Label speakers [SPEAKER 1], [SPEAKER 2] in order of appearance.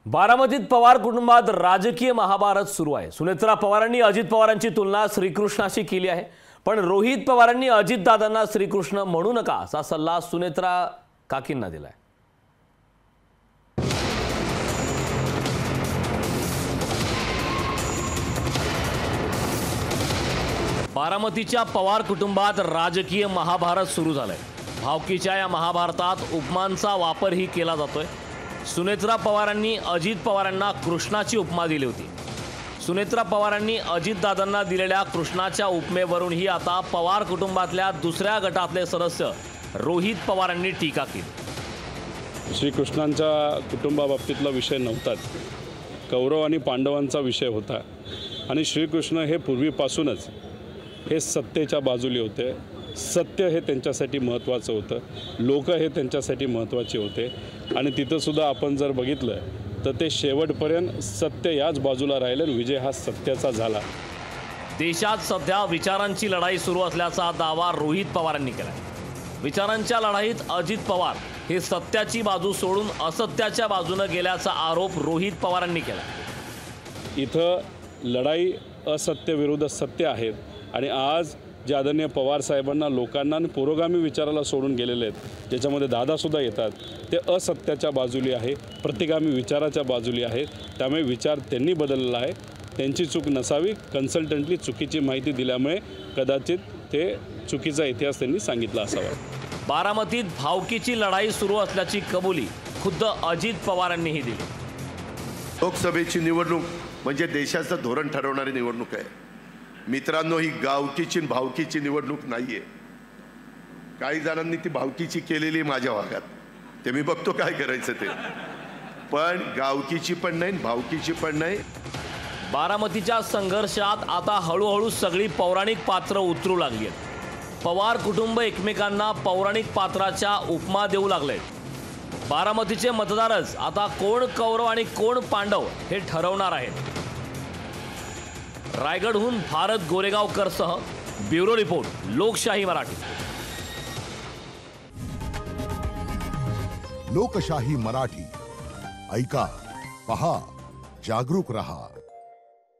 [SPEAKER 1] बारामतीत पवार कुटुंबात राजकीय महाभारत सुरू आहे। सुनेत्रा पवारांनी अजित पवारांची तुलना श्रीकृष्णाशी केली आहे, पण रोहित पवारांनी अजितदादांना श्रीकृष्ण म्हणू नका असा सल्ला सुनेत्रा काकींना दिलाय। बारामतीच्या पवार कुटुंबात राजकीय महाभारत सुरू झालंय। भावकीच्या या महाभारतात उपमांचा वापरही केला जातोय। सुनेत्रा पवारांनी अजित पवारांना कृष्णाची उपमा दिली होती। सुनेत्रा पवारांनी अजितदादांना दिलेल्या कृष्णाच्या उपमेवरूनही आता पवार कुटुंबातल्या दुसऱ्या गटातले सदस्य रोहित पवारांनी टीका केली।
[SPEAKER 2] श्रीकृष्णांच्या कुटुंबाबाबतीतला विषय नव्हताच, कौरव आणि पांडवांचा विषय होता। आणि श्रीकृष्ण हे पूर्वीपासूनच हे सत्तेच्या बाजूले होते। सत्य हे त्यांच्यासाठी महत्त्वाचं होतं, लोक हे त्यांच्यासाठी महत्त्वाचे होते। आणि तिथं सुद्धा आपण जर बघितलं तर ते शेवटपर्यंत सत्य याच बाजूला राहिलं आणि विजय हा सत्याचा झाला।
[SPEAKER 1] देशात सध्या विचारांची लढाई सुरू असल्याचा दावा रोहित पवारांनी केला। विचारांच्या लढाईत अजित पवार हे सत्याची बाजू सोडून असत्याच्या बाजूने गेल्याचा आरोप रोहित पवारांनी केला।
[SPEAKER 2] इथं लढाई असत्य विरुद्ध सत्य आहेत आणि आज जे आदरणीय पवार साहेबांना लोकांना आणि पुरोगामी विचाराला सोडून गेलेले आहेत, ज्याच्यामध्ये दादासुद्धा येतात, ते असत्याच्या बाजूली आहे, प्रतिगामी विचाराच्या बाजूली आहेत। त्यामुळे विचार त्यांनी बदललेला आहे। त्यांची चूक नसावी, कन्सल्टंटली चुकीची माहिती दिल्यामुळे कदाचित ते चुकीचा इतिहास त्यांनी सांगितला असावा।
[SPEAKER 1] बारामतीत भावकीची लढाई सुरू असल्याची कबुली खुद्द अजित पवारांनीही दिली।
[SPEAKER 3] लोकसभेची निवडणूक म्हणजे देशाचं धोरण ठरवणारी निवडणूक आहे मित्रांनो। ही गावकीची भावकीची निवडणूक नाहीये। काही जणांनी ती भावकीची केलेली माझ्या भागात, ते मी बघतो काय करायचं ते, पण गावकीची पण नाही भावकीची पण नाही।
[SPEAKER 1] बारामतीच्या संघर्षात आता हळूहळू सगळी पौराणिक पात्र उतरू लागली आहेत। पवार कुटुंब एकमेकांना पौराणिक पात्राच्या उपमा देऊ लागले। बारामतीचे मतदारच आता कोण कौरव आणि कोण पांडव हे ठरवणार आहेत। रायगडहून भारत गोरेगावकरसह ब्युरो रिपोर्ट, लोकशाही मराठी।
[SPEAKER 4] लोकशाही मराठी ऐका, पहा, जागरूक रहा।